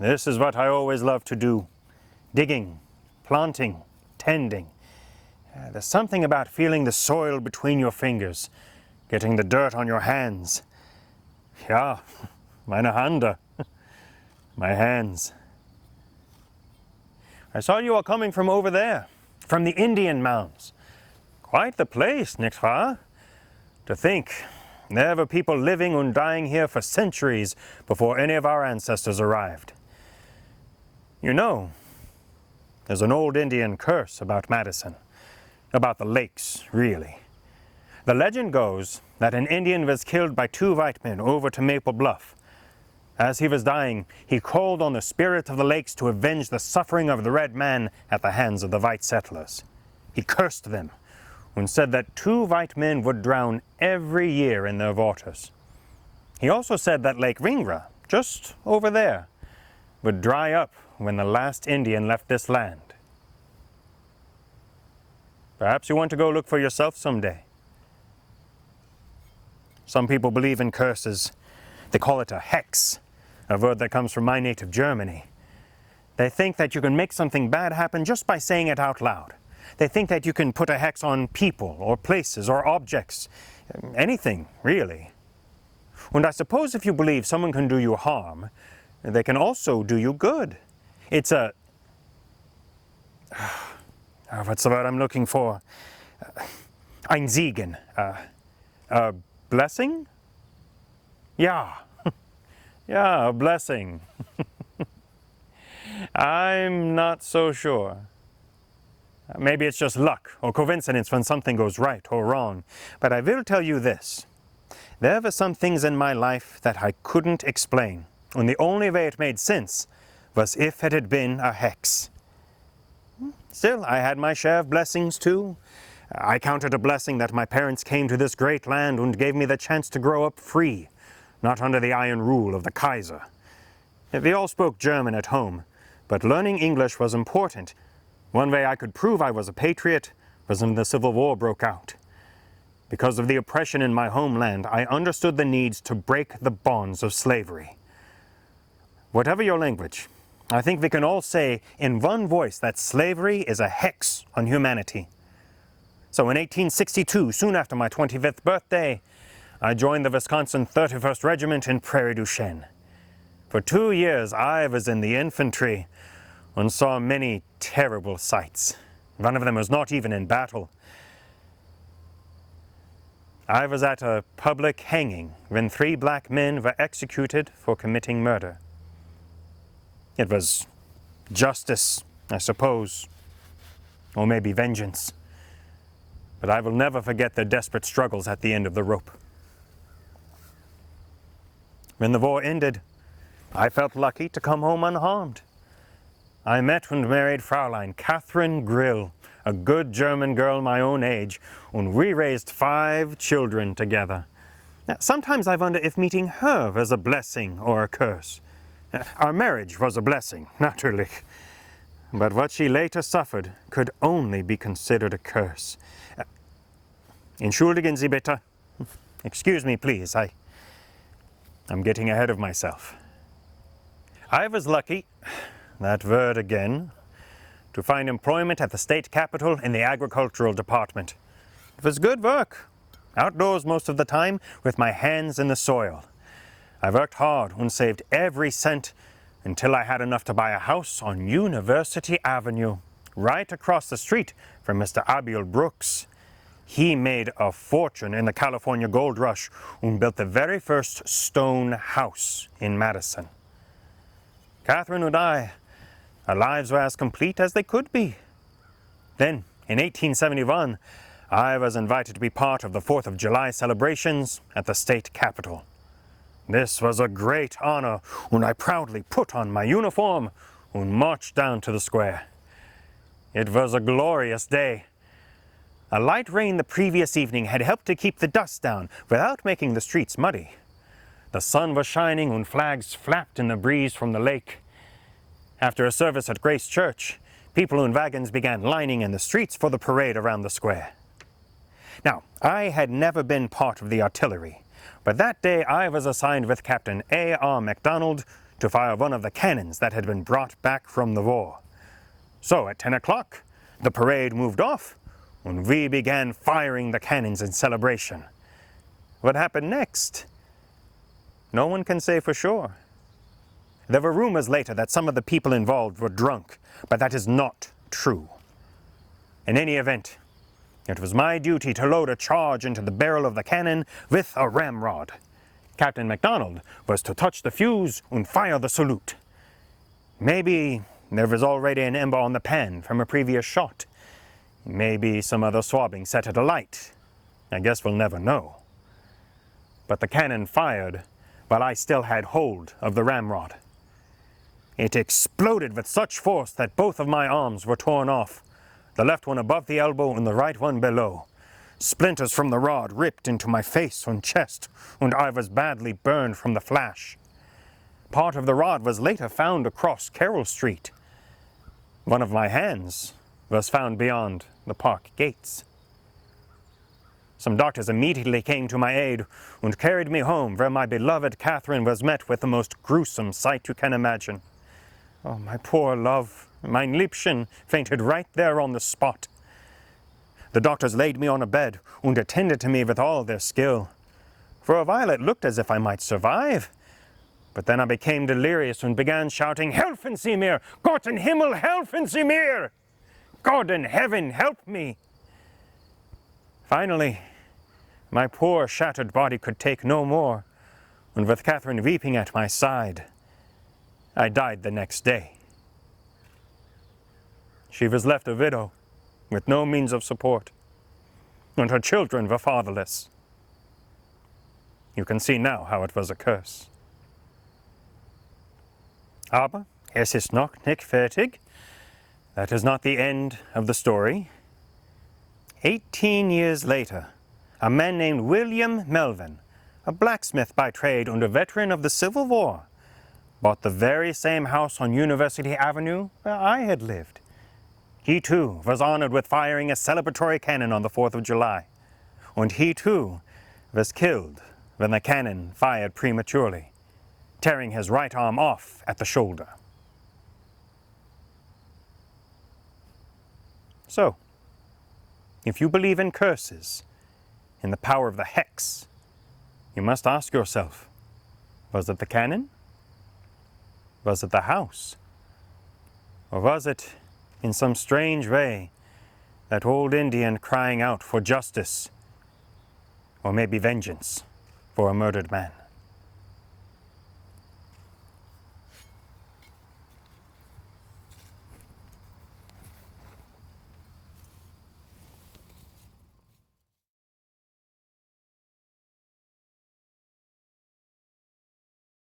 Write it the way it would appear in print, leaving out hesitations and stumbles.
This is what I always love to do. Digging, planting, tending. There's something about feeling the soil between your fingers, getting the dirt on your hands. Ja, meine Hände. My hands. I saw you all coming from over there, from the Indian mounds. Quite the place, nicht wahr? To think, there were people living and dying here for centuries before any of our ancestors arrived. You know, there's an old Indian curse about Madison, about the lakes, really. The legend goes that an Indian was killed by 2 white men over to Maple Bluff. As he was dying, he called on the spirit of the lakes to avenge the suffering of the red man at the hands of the white settlers. He cursed them and said that 2 white men would drown every year in their waters. He also said that Lake Ringra, just over there, would dry up when the last Indian left this land. Perhaps you want to go look for yourself someday. Some people believe in curses. They call it a hex, a word that comes from my native Germany. They think that you can make something bad happen just by saying it out loud. They think that you can put a hex on people or places or objects, anything, really. And I suppose if you believe someone can do you harm, they can also do you good. It's a... what's the word I'm looking for? Ein Segen. A blessing? Yeah. Yeah, a blessing. I'm not so sure. Maybe it's just luck or coincidence when something goes right or wrong. But I will tell you this. There were some things in my life that I couldn't explain, and the only way it made sense was if it had been a hex. Still, I had my share of blessings too. I counted a blessing that my parents came to this great land and gave me the chance to grow up free, not under the iron rule of the Kaiser. We all spoke German at home, but learning English was important. One way I could prove I was a patriot was when the Civil War broke out. Because of the oppression in my homeland, I understood the needs to break the bonds of slavery. Whatever your language, I think we can all say in one voice that slavery is a hex on humanity. So in 1862, soon after my 25th birthday, I joined the Wisconsin 31st Regiment in Prairie du Chien. For 2 years, I was in the infantry and saw many terrible sights. One of them was not even in battle. I was at a public hanging when 3 black men were executed for committing murder. It was justice, I suppose, or maybe vengeance. But I will never forget their desperate struggles at the end of the rope. When the war ended, I felt lucky to come home unharmed. I met and married Fraulein Catherine Grill, a good German girl my own age, and we raised 5 children together. Now, sometimes I wonder if meeting her was a blessing or a curse. Our marriage was a blessing, naturally. But what she later suffered could only be considered a curse. Entschuldigen Sie bitte. Excuse me, please. I'm getting ahead of myself. I was lucky, that word again, to find employment at the state capitol in the agricultural department. It was good work, outdoors most of the time, with my hands in the soil. I worked hard and saved every cent until I had enough to buy a house on University Avenue, right across the street from Mr. Abiel Brooks. He made a fortune in the California gold rush and built the very first stone house in Madison. Catherine and I, our lives were as complete as they could be. Then, in 1871, I was invited to be part of the 4th of July celebrations at the state capitol. This was a great honor, and I proudly put on my uniform and marched down to the square. It was a glorious day. A light rain the previous evening had helped to keep the dust down without making the streets muddy. The sun was shining and flags flapped in the breeze from the lake. After a service at Grace Church, people in wagons began lining in the streets for the parade around the square. Now, I had never been part of the artillery, but that day I was assigned with Captain A.R. MacDonald to fire one of the cannons that had been brought back from the war. So at 10 o'clock, the parade moved off, and we began firing the cannons in celebration. What happened next? No one can say for sure. There were rumors later that some of the people involved were drunk, but that is not true. In any event, it was my duty to load a charge into the barrel of the cannon with a ramrod. Captain MacDonald was to touch the fuse and fire the salute. Maybe there was already an ember on the pan from a previous shot. Maybe some other swabbing set it alight. I guess we'll never know. But the cannon fired while I still had hold of the ramrod. It exploded with such force that both of my arms were torn off, the left one above the elbow and the right one below. Splinters from the rod ripped into my face and chest, and I was badly burned from the flash. Part of the rod was later found across Carroll Street. One of my hands was found beyond the park gates. Some doctors immediately came to my aid and carried me home, where my beloved Catherine was met with the most gruesome sight you can imagine. Oh, my poor love, mein Liebchen, fainted right there on the spot. The doctors laid me on a bed and attended to me with all their skill. For a while it looked as if I might survive, but then I became delirious and began shouting, "Helfen Sie mir! Gott in Himmel, helfen Sie mir! God in heaven, help me!" Finally, my poor shattered body could take no more, and with Catherine weeping at my side, I died the next day. She was left a widow with no means of support, and her children were fatherless. You can see now how it was a curse. Aber es ist noch nicht fertig. That is not the end of the story. 18 years later, a man named William Melvin, a blacksmith by trade and a veteran of the Civil War, bought the very same house on University Avenue where I had lived. He too was honored with firing a celebratory cannon on the 4th of July, and he too was killed when the cannon fired prematurely, tearing his right arm off at the shoulder. So, if you believe in curses, in the power of the hex, you must ask yourself, was it the cannon? Was it the house? Or was it, in some strange way, that old Indian crying out for justice, or maybe vengeance for a murdered man?